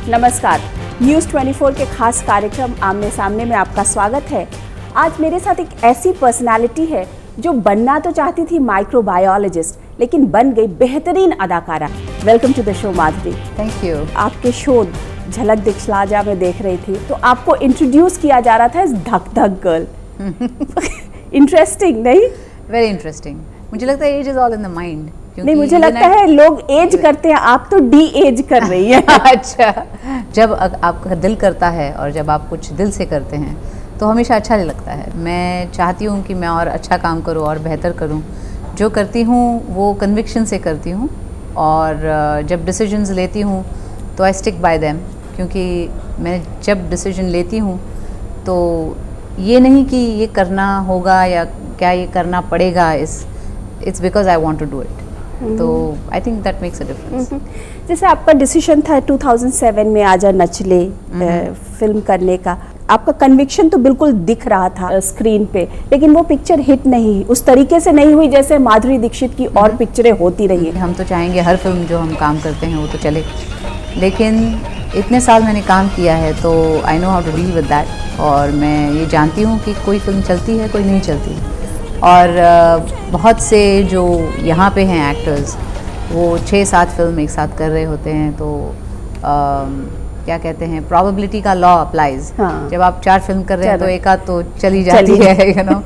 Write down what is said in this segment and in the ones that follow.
नमस्कार, न्यूज़ 24 के खास कार्यक्रम आमने सामने में आपका स्वागत है। आज मेरे साथ एक ऐसी पर्सनालिटी है जो बनना तो चाहती थी माइक्रोबायोलॉजिस्ट, लेकिन बन गई बेहतरीन अदाकारा। Welcome to the show Madhuri. Thank you. आपके शो झलक दिखला जा में देख रही थी तो आपको इंट्रोड्यूस किया जा रहा था as Dhak Dhak girl. Interesting नहीं? Very interesting. मुझे लगता है age is all in the mind. नहीं, मुझे लगता है लोग एज करते हैं, आप तो डी एज कर रही हैं। अच्छा, जब आपका दिल करता है और जब आप कुछ दिल से करते हैं तो हमेशा अच्छा नहीं लगता है। मैं चाहती हूँ कि मैं और अच्छा काम करूँ और बेहतर करूँ। जो करती हूँ वो कन्विक्शन से करती हूँ और जब डिसीजंस लेती हूँ तो आई स्टिक बाय देम, क्योंकि मैं जब डिसीजन लेती हूँ तो ये नहीं कि ये करना होगा या क्या ये करना पड़ेगा, it's because I want to do it. तो I think that makes a difference. जैसे आपका डिसीजन था 2007 में आजा नचले फिल्म करने का, आपका कन्विक्शन तो बिल्कुल दिख रहा था स्क्रीन पे, लेकिन वो पिक्चर हिट नहीं, उस तरीके से नहीं हुई जैसे माधुरी दीक्षित की और पिक्चरें होती रही हैं। हम तो चाहेंगे हर फिल्म जो हम काम करते हैं वो तो चले, लेकिन इतने साल मैंने काम किया है तो I know how to deal with that. और मैं ये जानती हूँ कि कोई फिल्म चलती है, कोई नहीं चलती। और बहुत से जो यहाँ पे हैं एक्टर्स, वो 6-7 फिल्म एक साथ कर रहे होते हैं, तो क्या कहते हैं, प्रोबेबिलिटी का लॉ अप्लाइज। हाँ। जब आप 4 फिल्म कर रहे हैं तो एक आध तो चली जाती है, यू नो।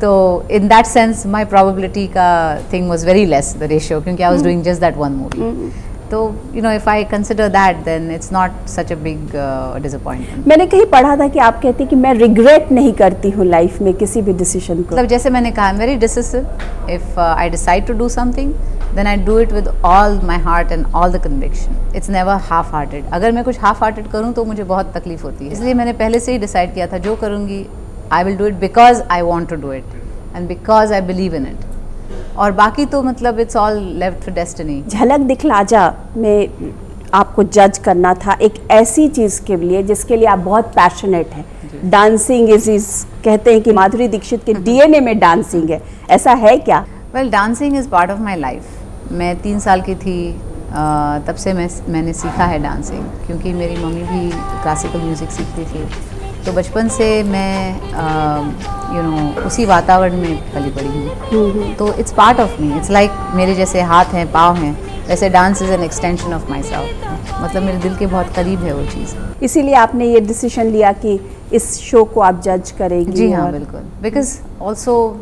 तो in that sense my probability का thing was very less, the ratio, क्योंकि I was doing just that one movie. तो you know, if I consider that then it's not such a big disappointment. मैंने कहीं पढ़ा था कि आप कहती कि मैं रिग्रेट नहीं करती हूँ लाइफ में किसी भी डिसीजन को। मतलब जैसे मैंने कहा, very decisive. If I decide to do something then I do it with all my heart and all the conviction. It's never half hearted. अगर मैं कुछ हाफ हार्टेड करूँ तो मुझे बहुत तकलीफ होती है। इसलिए मैंने पहले से ही डिसाइड किया था, जो करूँगी I will do it because I want to do it and because I believe in it. और बाकी तो मतलब it's all left to destiny. Jhalak Dikhhla जा में आपको जज करना था एक ऐसी चीज़ के लिए जिसके लिए आप बहुत पैशनेट हैं। डांसिंग इज कहते हैं कि माधुरी दीक्षित के डीएनए में डांसिंग है, ऐसा है क्या? Well, dancing is part of my life. मैं 3 साल की थी तब से मैंने सीखा है डांसिंग, क्योंकि मेरी मम्मी भी क्लासिकल म्यूज़िक सीखती थी। तो बचपन से मैं यू नो उसी वातावरण में पली बड़ी हूँ। तो it's part of me. It's like मेरे जैसे हाथ हैं, पाँव हैं, वैसे dance is an extension of my self. मतलब मेरे दिल के बहुत करीब है वो चीज़। इसीलिए आपने ये डिसीजन लिया कि इस शो को आप जज करेंगी? जी हाँ, बिल्कुल। बिकॉज ऑल्सो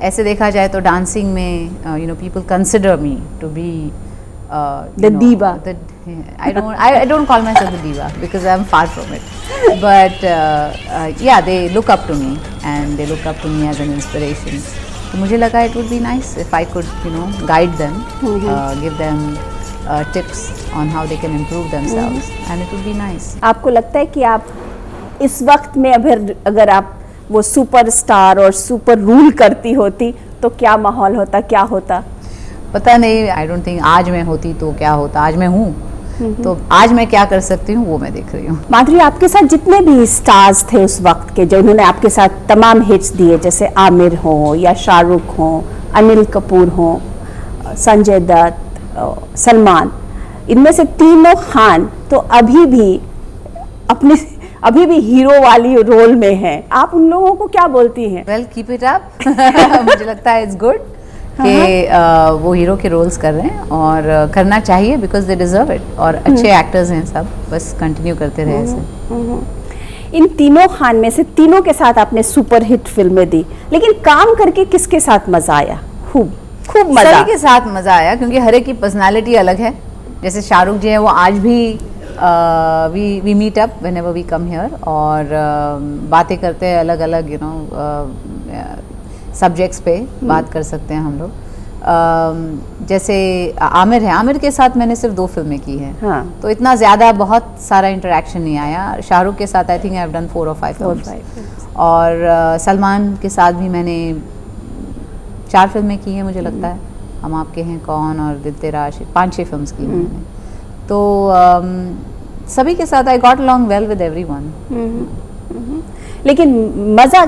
ऐसे देखा जाए तो डांसिंग में you know people consider me to be the diva. I don't call myself the diva because I'm far from it. But yeah, they look up to me and they look up to me as an inspiration. तो मुझे लगा it would be nice if I could, you know, guide them, give them tips on how they can improve themselves, and it would be nice. आपको लगता है कि आप इस वक्त में अगर आप वो सुपरस्टार और सुपर रूल करती होती तो क्या माहौल होता, क्या होता? पता नहीं। आई डोंट थिंक आज मैं होती तो क्या होता। आज मैं हूँ, तो आज मैं क्या कर सकती हूँ वो मैं देख रही हूँ। माधुरी, आपके साथ जितने भी स्टार्स थे उस वक्त के, जो उन्होंने आपके साथ तमाम हिट्स दिए, जैसे आमिर हो या शाहरुख हो, अनिल कपूर हो, संजय दत्त, सलमान, इनमें से तीनों खान तो अभी भी हीरो वाली रोल में हैं। आप उन लोगों को क्या बोलती हैं? Well, keep it up. मुझे लगता है इट्स गुड कि वो हीरो के रोल्स कर रहे हैं और करना चाहिए, बिकॉज दे डिजर्व इट। और अच्छे एक्टर्स हैं सब, बस कंटिन्यू करते रहे ऐसे। इन तीनों खान में से तीनों के साथ आपने सुपर हिट फिल्में दी, लेकिन काम करके किसके साथ मजा आया? खूब मजा। सभी के साथ मजा आया, क्योंकि हर एक की पर्सनालिटी अलग है। जैसे शाहरुख जी हैं, वो आज भी we meet up whenever we come here और बातें करते हैं अलग अलग, यू नो, सब्जेक्ट्स पे बात कर सकते हैं हम लोग। जैसे आमिर है, आमिर के साथ मैंने सिर्फ 2 फिल्में की हैं। हाँ। तो इतना ज़्यादा बहुत सारा इंटरेक्शन नहीं आया। शाहरुख के साथ I think I have done 4 or 5 films. और सलमान के साथ भी मैंने 4 फिल्में की हैं, मुझे लगता है। हम आपके हैं कौन और दिल तेरा आशिक, 5-6 फिल्म्स की हैं मैंने। तो सभी के साथ I got along well with everyone. लेकिन मज़ा,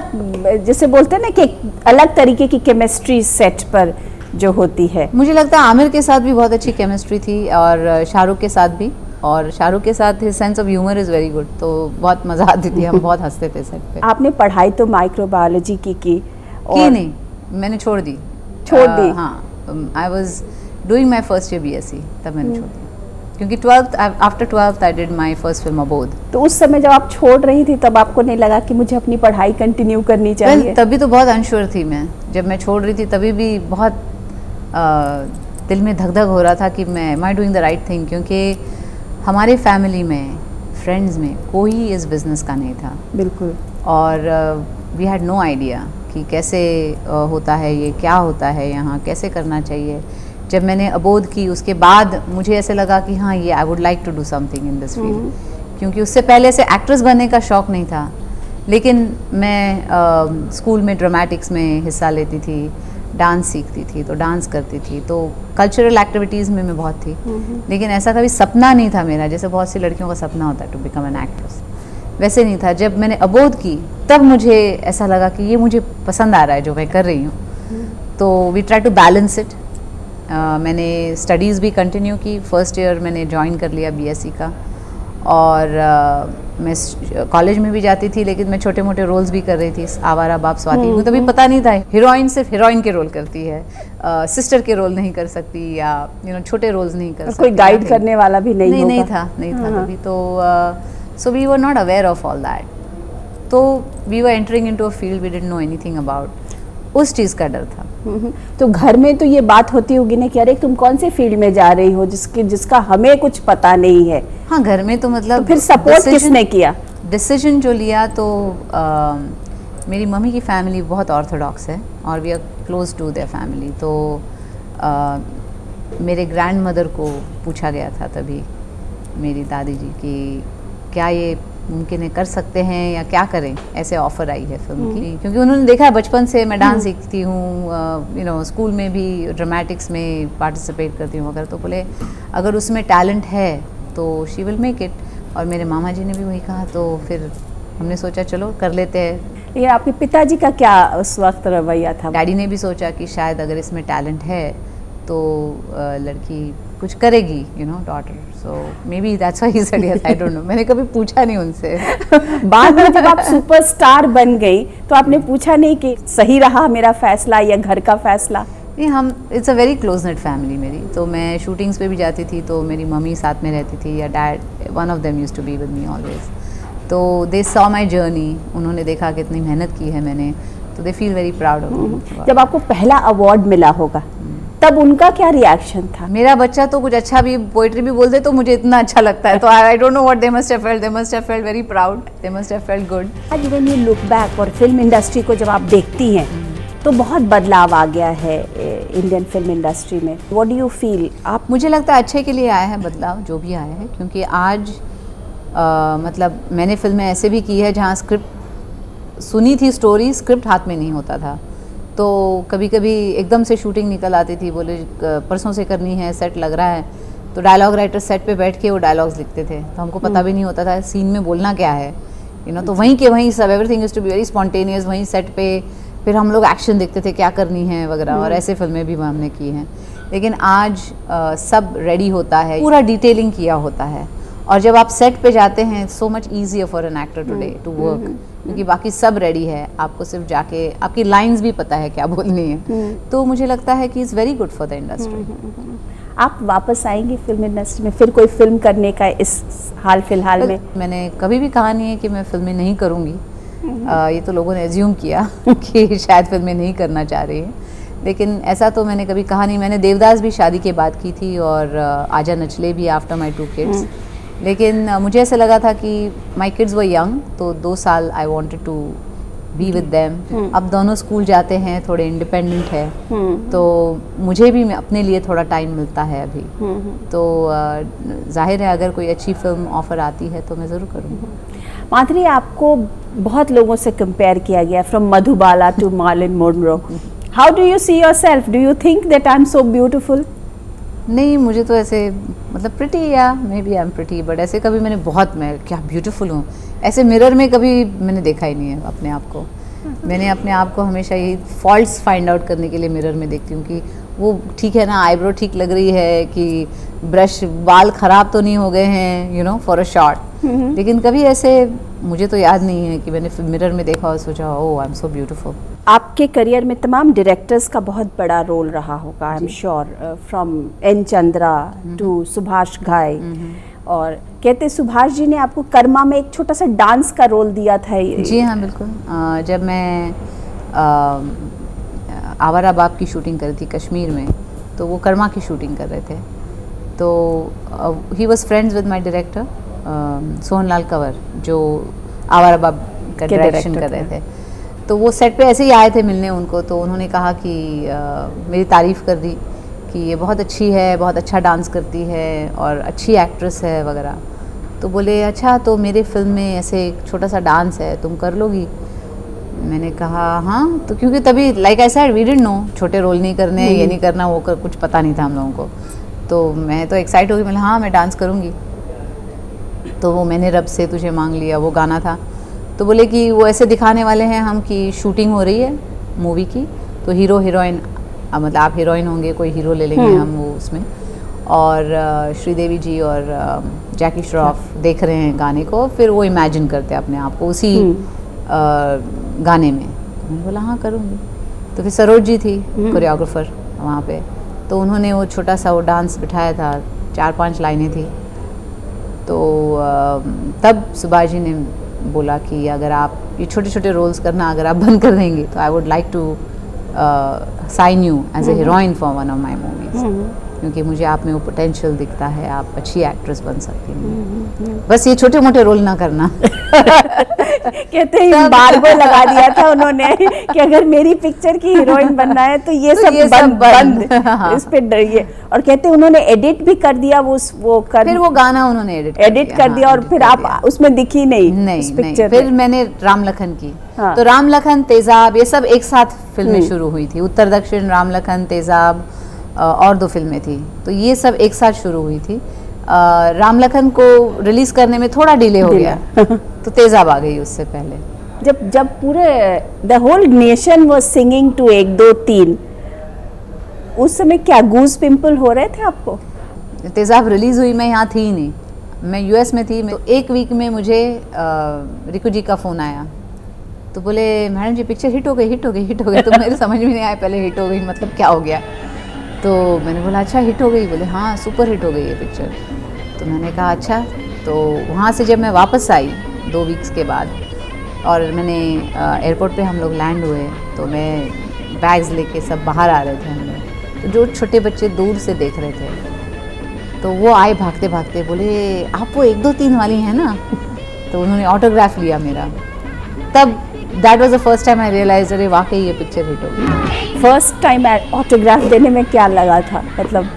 जैसे बोलते हैं ना कि अलग तरीके की केमिस्ट्री सेट पर जो होती है। मुझे लगता है आमिर के साथ भी बहुत अच्छी केमिस्ट्री थी और शाहरुख के साथ भी। और शाहरुख के साथ his sense of humour is very good, तो बहुत मज़ा आती थी, हम बहुत हंसते थे सेट पे। आपने पढ़ाई तो माइक्रोबायोलॉजी की नहीं, मैंने छोड़ दी। हाँ, I was doing my first year BSc, तब मैंने छोड़ दी, क्योंकि after 12th I did my first film अबोध। तो उस समय जब आप छोड़ रही थी तब आपको नहीं लगा कि मुझे अपनी पढ़ाई कंटिन्यू करनी चाहिए? तभी तो बहुत अनश्योर थी मैं, जब मैं छोड़ रही थी तभी भी बहुत दिल में धक धक हो रहा था कि मैं am I doing the right thing, क्योंकि हमारे फैमिली में, फ्रेंड्स में कोई इस बिज़नेस का नहीं था। बिल्कुल। और वी हैड नो आइडिया कि कैसे होता है ये, क्या होता है यहाँ, कैसे करना चाहिए। जब मैंने अबोध की उसके बाद मुझे ऐसे लगा कि हाँ, ये I would like to do something in this field, क्योंकि उससे पहले से एक्ट्रेस बनने का शौक़ नहीं था, लेकिन मैं स्कूल में ड्रामेटिक्स में हिस्सा लेती थी, डांस सीखती थी, तो डांस करती थी, तो कल्चरल एक्टिविटीज़ में मैं बहुत थी, लेकिन ऐसा कभी सपना नहीं था मेरा, जैसे बहुत सी लड़कियों का सपना होता है टू बिकम एन एक्ट्रेस, वैसे नहीं था। जब मैंने अबोध की तब मुझे ऐसा लगा कि ये मुझे पसंद आ रहा है जो मैं कर रही हूँ, तो we try to balance it. मैंने स्टडीज़ भी कंटिन्यू की, फर्स्ट ईयर मैंने ज्वाइन कर लिया BSc का, और मैं कॉलेज में भी जाती थी, लेकिन मैं छोटे मोटे रोल्स भी कर रही थी। आवारा बाप स्वाति, मुझे तभी पता नहीं था हीरोइन सिर्फ हीरोइन के रोल करती है, सिस्टर के रोल नहीं कर सकती, या छोटे रोल्स नहीं कर सकती। कोई गाइड करने वाला भी नहीं था तभी तो। So we were not aware of all that, तो we were entering into a field we didn't know anything about, उस चीज़ का डर था। तो घर में तो ये बात होती होगी ना कि अरे तुम कौन से फील्ड में जा रही हो जिसका हमें कुछ पता नहीं है? हाँ, घर में तो मतलब तो फिर सपोर्ट किसने किया? डिसीजन जो लिया तो मेरी मम्मी की फैमिली बहुत ऑर्थोडॉक्स है और we are close to their family, तो मेरे ग्रैंड मदर को पूछा गया था तभी, मेरी दादी जी, कि क्या ये मुमकिन है, कर सकते हैं या क्या करें, ऐसे ऑफ़र आई है फिल्म की, क्योंकि उन्होंने देखा है बचपन से मैं डांस सीखती हूँ, स्कूल में भी ड्रामेटिक्स में पार्टिसिपेट करती हूँ अगर, तो बोले अगर उसमें टैलेंट है तो शी विल मेक इट, और मेरे मामा जी ने भी वही कहा, तो फिर हमने सोचा चलो कर लेते हैं। ये आपके पिताजी का क्या उस वक्त रवैया था? डैडी ने भी सोचा कि शायद अगर इसमें टैलेंट है तो लड़की कुछ करेगी, daughter, so may be that's why he said yes, I don't know, मैंने कभी पूछा नहीं उनसे। बाद में जब आप सुपरस्टार बन गई तो आपने पूछा नहीं कि सही रहा मेरा फैसला या घर का फैसला? नहीं, हम it's a very close net family मेरी, तो मैं शूटिंग्स पे भी जाती थी तो मेरी मम्मी साथ में रहती थी, या dad, one of them used to be with me always, तो दे सॉ माई जर्नी, उन्होंने देखा कितनी मेहनत की है मैंने, तो they feel very proud of me. जब आपको पहला अवार्ड मिला होगा तब उनका क्या रिएक्शन था? मेरा बच्चा तो कुछ अच्छा भी पोइट्री भी बोल दे तो मुझे इतना अच्छा लगता है, तो I don't know what they must have felt, they must have felt very proud, they must have felt good. आज व्हेन यू लुक बैक और फिल्म इंडस्ट्री को जब आप देखती हैं तो बहुत बदलाव आ गया है इंडियन फिल्म इंडस्ट्री में, व्हाट डू यू फील? आप मुझे लगता है अच्छे के लिए आया है बदलाव, जो भी आया है, क्योंकि आज मतलब मैंने फिल्में ऐसे भी की है जहाँ स्क्रिप्ट सुनी थी, स्टोरी, स्क्रिप्ट हाथ में नहीं होता था, तो कभी कभी एकदम से शूटिंग निकल आती थी, बोले परसों से करनी है, सेट लग रहा है, तो डायलॉग राइटर सेट पे बैठ के वो डायलॉग्स लिखते थे, तो हमको पता भी नहीं होता था सीन में बोलना क्या है, तो वहीं के वहीं सब, everything is to be very spontaneous, वहीं सेट पे फिर हम लोग एक्शन देखते थे क्या करनी है वगैरह, और ऐसे फिल्में भी हमने की हैं। लेकिन आज सब रेडी होता है, पूरा डिटेलिंग किया होता है, और जब आप सेट पे जाते हैं so much easier for an actor today to work, क्योंकि बाकी सब रेडी है, आपको सिर्फ जाके आपकी लाइंस भी पता है क्या बोलनी है, तो मुझे लगता है कि is very good for the industry. आप वापस आएंगे फिल्म इंडस्ट्री में फिर कोई फिल्म करने का इस हाल फिलहाल में? मैंने कभी भी कहा नहीं है कि मैं फिल्में नहीं करूँगी, ये तो लोगों ने एज्यूम किया कि शायद फिल्में नहीं करना चाह रही हैं, लेकिन ऐसा तो मैंने कभी कहा नहीं। मैंने देवदास भी शादी के बाद की थी, और आजा नचले भी आफ्टर माई 2 किड्स, लेकिन मुझे ऐसा लगा था कि माई किड्स वर यंग, तो 2 साल I wanted to be with them. अब दोनों स्कूल जाते हैं, थोड़े इंडिपेंडेंट है, तो मुझे भी अपने लिए थोड़ा टाइम मिलता है अभी, तो जाहिर है अगर कोई अच्छी फिल्म ऑफर आती है तो मैं ज़रूर करूँगी। माधुरी, आपको बहुत लोगों से कंपेयर किया गया, from Madhubala to Marilyn Monroe, how do you see yourself? Do you think that I am so beautiful? नहीं, मुझे तो ऐसे मतलब प्रिटी, या maybe I am pretty, but ऐसे कभी मैंने बहुत मैं क्या ब्यूटीफुल हूँ ऐसे मिरर में कभी मैंने देखा ही नहीं है अपने आप को। मैंने अपने आप को हमेशा यही फॉल्ट्स फाइंड आउट करने के लिए मिरर में देखती हूँ कि वो ठीक है ना, आईब्रो ठीक लग रही है कि ब्रश, बाल खराब तो नहीं हो गए हैं, you know, for a shot. लेकिन कभी ऐसे मुझे तो याद नहीं है कि मैंने मिरर में देखा और सोचा oh I am so beautiful. आपके करियर में तमाम डायरेक्टर्स का बहुत बड़ा रोल रहा होगा, I am sure, from N Chandra to Subhash Ghai. और कहते सुभाष जी ने आपको कर्मा में एक छोटा सा डांस का रोल दिया था। जी हाँ, बिल्कुल। जब मैं आवारा बाप की शूटिंग करी थी कश्मीर में, तो वो कर्मा की शूटिंग कर रहे थे। तो he was friends with my director Sohanlal Kanwar, जो आवारा बाप का डायरेक्शन कर रहे थे। तो वो सेट पे ऐसे ही आए थे मिलने उनको, तो उन्होंने कहा कि मेरी तारीफ़ कर दी कि ये बहुत अच्छी है, बहुत अच्छा डांस करती है और अच्छी एक्ट्रेस है वगैरह। तो बोले अच्छा, तो मेरे फिल्म में ऐसे एक छोटा सा डांस है, तुम कर लोगी? मैंने कहा हाँ। तो क्योंकि तभी like I said we didn't know, छोटे रोल नहीं करने, ये नहीं करना, वो कर, कुछ पता नहीं था हम लोगों को। तो मैं तो एक्साइट हो गई, मैंने हाँ मैं डांस करूँगी। तो वो मैंने रब से तुझे मांग लिया, वो गाना था। तो बोले कि वो ऐसे दिखाने वाले हैं हम कि शूटिंग हो रही है मूवी की, तो हीरो हीरोइन, मतलब आप हीरोइन होंगे, कोई हीरो ले लेंगे हम वो उसमें, और श्रीदेवी जी और जैकी श्रॉफ देख रहे हैं गाने को, फिर वो इमेजिन करते हैं अपने आप को उसी गाने में। मैंने बोला हाँ करूँगी। तो फिर सरोज जी थी कोरियोग्राफर वहाँ पे, तो उन्होंने वो छोटा सा वो डांस बिठाया था, 4-5 लाइनें थी। तो तब सुभाष जी ने बोला कि अगर आप ये छोटे छोटे रोल्स करना अगर आप बंद कर देंगे तो I would like to sign you as a heroine for one of my movies, क्योंकि मुझे आप में वो पोटेंशियल दिखता है, आप अच्छी एक्ट्रेस बन सकती हैं, बस ये छोटे मोटे रोल ना करना। कहते हैं एम्बार्गो लगा दिया था उन्होंने कि अगर मेरी पिक्चर की हीरोइन बनना है तो ये सब बंद। इस पे डरिए। और कहते हैं उन्होंने एडिट भी कर दिया, फिर वो गाना उन्होंने एडिट कर दिया और फिर आप उसमें दिखी नहीं पिक्चर। फिर मैंने राम लखन की, तो राम लखन तेजाब ये सब एक साथ फिल्में शुरू हुई थी, उत्तर दक्षिण, राम लखन, तेजाब और 2 फिल्में थी, तो ये सब एक साथ शुरू हुई थी। राम लखन को रिलीज करने में थोड़ा डिले हो गया तो तेजाब आ गई उससे पहले। जब पूरे the whole nation was singing to 1 2 3, उस समय क्या गूज पिंपल हो रहे थे आपको? तेजाब रिलीज हुई, मैं यहाँ थी ही नहीं, मैं यूएस में थी। तो 1 वीक में मुझे रिकू जी का फ़ोन आया, तो बोले मैडम जी पिक्चर हिट हो गई। तो मेरे समझ में नहीं आया पहले, हिट हो गई मतलब क्या हो गया। तो मैंने बोला अच्छा हिट हो गई? बोले हाँ सुपर हिट हो गई ये पिक्चर। तो मैंने कहा अच्छा। तो वहाँ से जब मैं वापस आई 2 वीक्स के बाद, और मैंने एयरपोर्ट पे हम लोग लैंड हुए, तो मैं बैग्स लेके सब बाहर आ रहे थे हम लोग, तो जो छोटे बच्चे दूर से देख रहे थे, तो वो आए भागते भागते, बोले आप वो 1 2 3 वाली हैं ना? तो उन्होंने ऑटोग्राफ लिया मेरा। तब that was the first time I realize अरे वाकई ये पिक्चर हिट हो गई। फर्स्ट टाइम ऑटोग्राफ देने में क्या लगा था? मतलब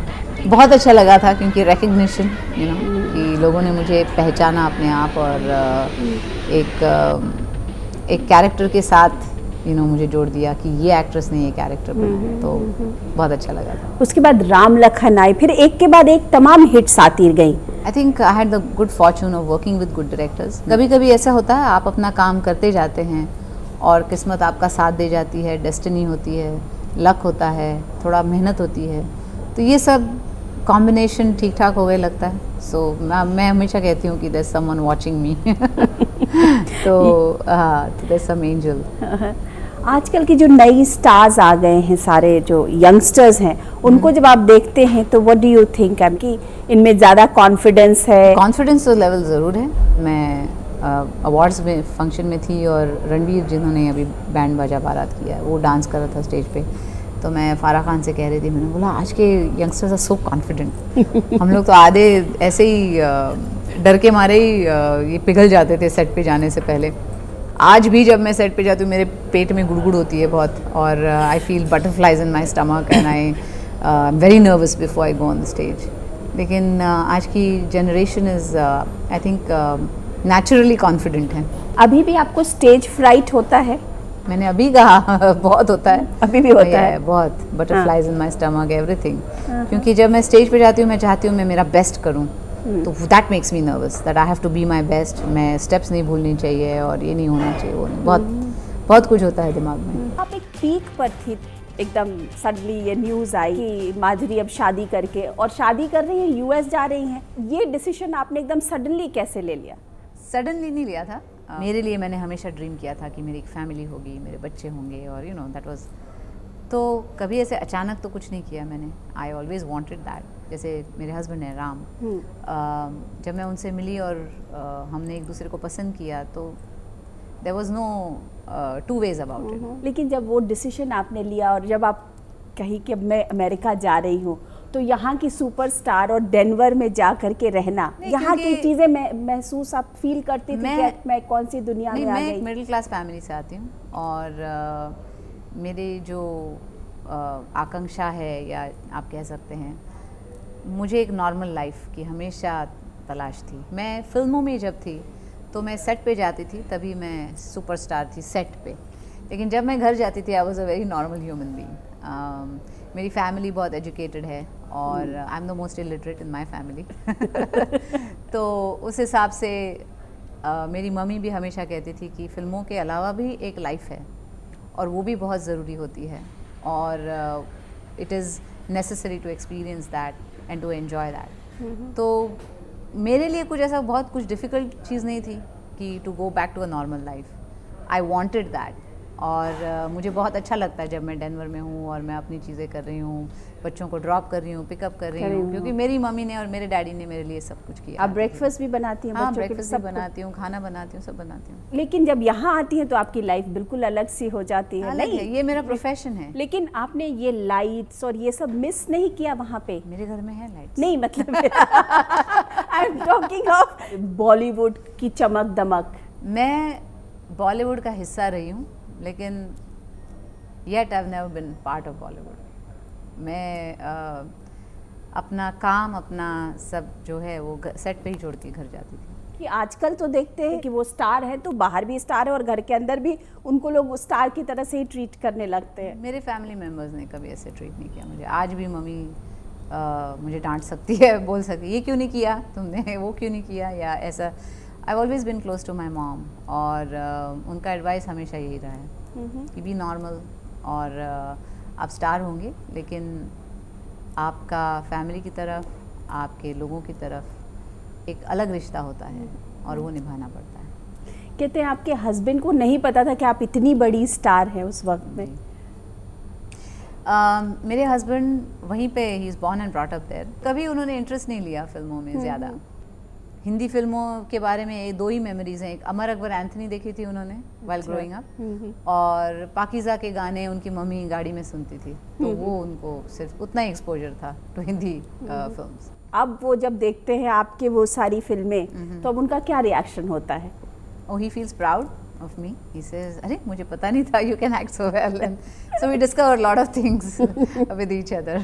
बहुत अच्छा लगा था, क्योंकि रिकग्निशन, यू नो, कि लोगों ने मुझे पहचाना अपने आप, और एक कैरेक्टर के साथ यू नो मुझे जोड़ दिया कि ये एक्ट्रेस ने ये कैरेक्टर बनाया, तो बहुत अच्छा लगा था। उसके बाद राम लखन आई, फिर एक के बाद एक तमाम हिट्स आती गई। I think I had the good Fortune of working with good directors. कभी कभी ऐसा होता है आप अपना काम करते जाते हैं और किस्मत आपका साथ दे जाती है, डेस्टिनी होती है, लक होता है, थोड़ा मेहनत होती है, तो ये सब कॉम्बिनेशन ठीक ठाक हो गए लगता है। सो मैं हमेशा कहती हूँ कि there is someone watching me. तो हाँ, तो देयर इज सम एंजल। आजकल की जो नई स्टार्स आ गए हैं, सारे जो यंगस्टर्स हैं, उनको जब आप देखते हैं तो व्हाट डू यू थिंक कि इनमें ज़्यादा कॉन्फिडेंस है? कॉन्फिडेंस तो लेवल ज़रूर है। मैं अवार्ड्स में फंक्शन में थी, और रणवीर जिन्होंने अभी बैंड बाजा बारात किया है, वो डांस कर रहा था स्टेज पे, तो मैं फारा खान से कह रही थी, मैंने बोला आज के यंगस्टर्स आर सो कॉन्फिडेंट। हम लोग तो आधे ऐसे ही डर के मारे ही ये पिघल जाते थे सेट पे जाने से पहले। आज भी जब मैं सेट पे जाती हूँ मेरे पेट में गुड़गुड़ होती है बहुत, और I feel butterflies in my stomach and I am very nervous before I go on the stage. लेकिन आज की generation is I think naturally confident है। अभी भी आपको स्टेज फ्राइट होता है? मैंने अभी कहा बहुत होता है, अभी भी होता है बहुत, butterflies in my stomach everything. क्योंकि जब मैं स्टेज पे जाती हूँ मैं चाहती हूँ मैं मेरा बेस्ट करूँ, तो that makes me nervous, that I have to be my best. मैं स्टेप्स नहीं भूलनी चाहिए, और ये नहीं होना चाहिए, वो नहीं, बहुत कुछ होता है दिमाग में। आप एक पीक पर थी एकदम सडनली ये न्यूज़ आई कि माधुरी अब शादी करके और शादी कर रही है, यूएस जा रही हैं, ये डिसीजन आपने एकदम सडनली कैसे ले लिया? सडनली नहीं लिया था। मेरे लिए मैंने हमेशा ड्रीम किया था कि मेरी एक फैमिली होगी, मेरे बच्चे होंगे, और यू नो दैट वाज, तो कभी ऐसे अचानक तो कुछ नहीं किया मैंने। I always wanted that. जैसे मेरे हस्बैंड हैं राम, जब मैं उनसे मिली और हमने एक दूसरे को पसंद किया तो there was no two ways about it. लेकिन जब वो डिसीजन आपने लिया और जब आप कही कि अब मैं अमेरिका जा रही हूँ, तो यहाँ की सुपरस्टार और डेनवर में जा करके रहना, यहाँ की चीज़ें महसूस आप फील करती थी कि मैं कौन सी दुनिया में आ मैं गई? एक मिडिल क्लास फैमिली से आती हूँ और मेरी जो आकांक्षा है, या आप कह सकते हैं, मुझे एक नॉर्मल लाइफ की हमेशा तलाश थी। मैं फिल्मों में जब थी तो मैं सेट पे जाती थी, तभी मैं सुपरस्टार थी सेट पे। लेकिन जब मैं घर जाती थी I was a very normal human being. मेरी फैमिली बहुत एजुकेटेड है और I am the most illiterate in my family. तो उस हिसाब से मेरी मम्मी भी हमेशा कहती थी कि फ़िल्मों के अलावा भी एक लाइफ है और वो भी बहुत ज़रूरी होती है, और it is necessary to experience that and to enjoy that. तो मेरे लिए कुछ ऐसा बहुत कुछ डिफ़िकल्ट चीज़ नहीं थी कि to go back to a normal life. I wanted that, और मुझे बहुत अच्छा लगता है जब मैं डेनवर में हूँ और मैं अपनी चीज़ें कर रही हूँ, बच्चों को ड्रॉप कर रही हूँ, पिकअप कर रही हूँ, क्योंकि मेरी मम्मी ने और मेरे डैडी ने मेरे लिए सब कुछ किया। आप ब्रेकफास्ट भी बनाती हैं? हाँ, बच्चों के ब्रेकफास्ट भी बनाती हूँ, खाना बनाती हूँ, सब बनाती हूँ। लेकिन जब यहाँ आती हैं तो आपकी लाइफ बिल्कुल अलग सी हो जाती है। अलग नहीं है, ये मेरा प्रोफेशन है। लेकिन आपने ये लाइट्स और ये सब मिस नहीं किया वहाँ पे? मेरे घर में है लाइट्स। नहीं, मतलब I am talking of Bollywood की चमक दमक। मैं बॉलीवुड का हिस्सा रही हूँ, लेकिन yet I have never been part of Bollywood. मैं अपना काम, अपना सब जो है वो सेट पे ही छोड़ के घर जाती थी। कि आजकल तो देखते हैं कि वो स्टार है तो बाहर भी स्टार है और घर के अंदर भी उनको लोग स्टार की तरह से ही ट्रीट करने लगते हैं। मेरे फैमिली मेम्बर्स ने कभी ऐसे ट्रीट नहीं किया मुझे। आज भी मम्मी मुझे डांट सकती है, बोल सकती है ये क्यों नहीं किया तुमने, वो क्यों नहीं किया, या ऐसा। I always been close to my mom, और उनका एडवाइस हमेशा यही रहा है कि बी नॉर्मल, और आप स्टार होंगे लेकिन आपका फैमिली की तरफ, आपके लोगों की तरफ एक अलग रिश्ता होता है और वो निभाना पड़ता है। कहते हैं आपके हस्बैंड को नहीं पता था कि आप इतनी बड़ी स्टार हैं उस वक्त में? मेरे हस्बैंड वहीं पे, he is born and brought up there. कभी उन्होंने इंटरेस्ट नहीं लिया फिल्मों में ज़्यादा। हिंदी फिल्मों के बारे में दो ही मेमोरीज़ हैं। एक अमर अकबर एंथनी देखी थी उन्होंने वाइल ग्रोइंग अप, और पाकीज़ा के गाने उनकी मम्मी गाड़ी में सुनती थी, तो वो उनको सिर्फ उतना ही एक्सपोजर था टू हिंदी फिल्म्स। अब वो जब देखते हैं आपके वो सारी फिल्में तो अब उनका क्या रिएक्शन होता है? Oh, he feels proud of me. He says, "अरे मुझे पता नहीं था you can act so well." And so we discover a lot of things with each other.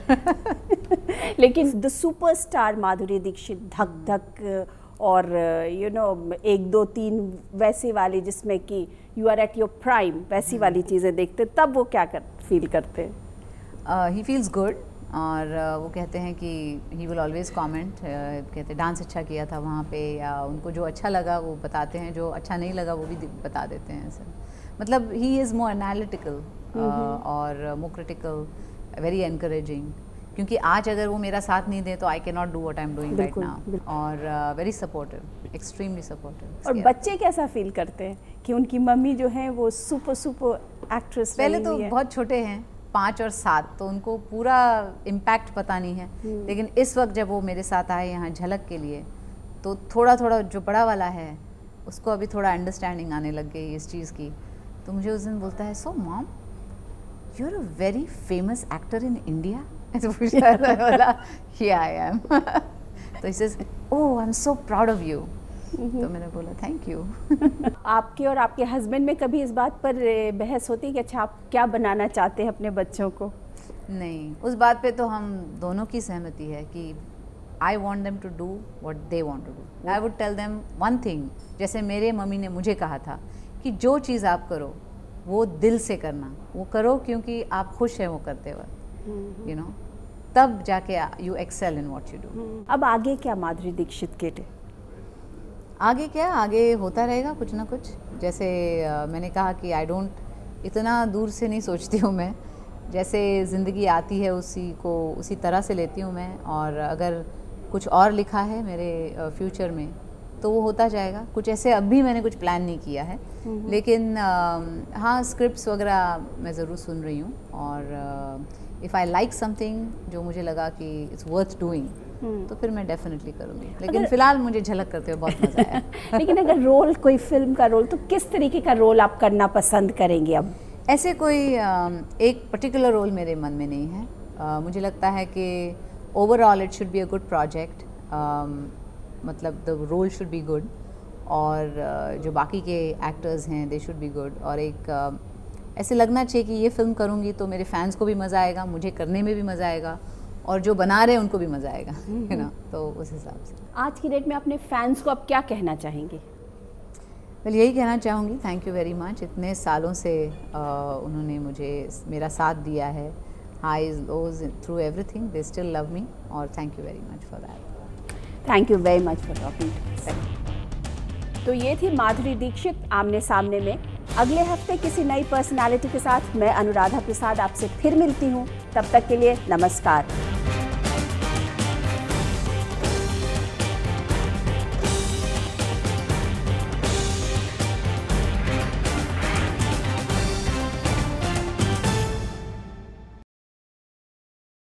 लेकिन द सुपरस्टार माधुरी दीक्षित, धक धक और यू नो 1 2 3 वैसे वाली जिसमें कि you are at your prime, वैसी वाली चीज़ें देखते, तब वो क्या फील करते हैं? He feels good, और वो कहते हैं कि ही विल ऑलवेज कमेंट, कहते हैं डांस अच्छा किया था वहाँ पे, या उनको जो अच्छा लगा वो बताते हैं, जो अच्छा नहीं लगा वो भी बता देते हैं। ऐसे मतलब ही इज़ मोर एनालिटिकल और मोर क्रिटिकल, वेरी एनकरेजिंग, क्योंकि आज अगर वो मेरा साथ नहीं दे तो I can not do what I am doing right now, और वेरी सपोर्टिव, एक्सट्रीमली सपोर्टिव। और बच्चे कैसा फील करते हैं कि उनकी मम्मी जो है वो सुपर एक्ट्रेस? पहले तो बहुत छोटे हैं, 5 और 7, तो उनको पूरा इम्पैक्ट पता नहीं है, लेकिन इस वक्त जब वो मेरे साथ आए यहाँ झलक के लिए, तो थोड़ा थोड़ा जो बड़ा वाला है उसको अभी थोड़ा अंडरस्टैंडिंग आने लग गई इस चीज़ की। तो मुझे उस दिन बोलता है, so mom you are a very famous actor in India. ऐसे पूछा था, बोला या आई एम। तो he says, oh I am so proud of you. तो मैंने बोला थैंक यू। आपके और आपके हस्बैंड में कभी इस बात पर बहस होती है कि अच्छा आप क्या बनाना चाहते हैं अपने बच्चों को? नहीं, उस बात पे तो हम दोनों की सहमति है कि I want them to do what they want to do. I would tell them one thing, जैसे मेरे मम्मी ने मुझे कहा था कि जो चीज़ आप करो वो दिल से करना, वो करो क्योंकि आप खुश हैं वो करते वक्त, यू नो, तब जाके you excel in what you do. अब आगे क्या माधुरी दीक्षित के लिए? आगे क्या, आगे होता रहेगा कुछ ना कुछ। जैसे मैंने कहा कि आई डोंट, इतना दूर से नहीं सोचती हूँ मैं, जैसे ज़िंदगी आती है उसी तरह से लेती हूँ मैं, और अगर कुछ और लिखा है मेरे फ्यूचर में तो वो होता जाएगा। कुछ ऐसे अभी मैंने कुछ प्लान नहीं किया है, लेकिन हाँ स्क्रिप्ट्स वगैरह मैं ज़रूर सुन रही हूँ, और इफ़ आई लाइक समथिंग जो मुझे लगा कि इट्स वर्थ डूइंग तो फिर मैं डेफिनेटली करूँगी, लेकिन फ़िलहाल मुझे झलक करते हुए बहुत मज़ा आया। लेकिन अगर रोल, कोई फिल्म का रोल, तो किस तरीके का रोल आप करना पसंद करेंगे अब? ऐसे कोई एक पर्टिकुलर रोल मेरे मन में नहीं है। मुझे लगता है कि overall it should be a good project, मतलब the role should be good, और जो बाकी के एक्टर्स हैं दे शुड बी गुड, और एक ऐसे लगना चाहिए कि ये फिल्म करूँगी तो मेरे फैंस को भी मज़ा आएगा, मुझे करने में भी मज़ा आएगा, और जो बना रहे हैं उनको भी मज़ा आएगा, है ना। तो उस हिसाब से आज की डेट में अपने फैंस को आप क्या कहना चाहेंगे? वेल यही कहना चाहूँगी, थैंक यू वेरी मच। इतने सालों से उन्होंने मुझे मेरा साथ दिया है, highs lows through everything, they still love me, और thank you very much for that. Thank you very much for talking. तो ये थी माधुरी दीक्षित आमने सामने में। अगले हफ्ते किसी नई पर्सनालिटी के साथ मैं अनुराधा प्रसाद आपसे फिर मिलती हूँ। तब तक के लिए नमस्कार।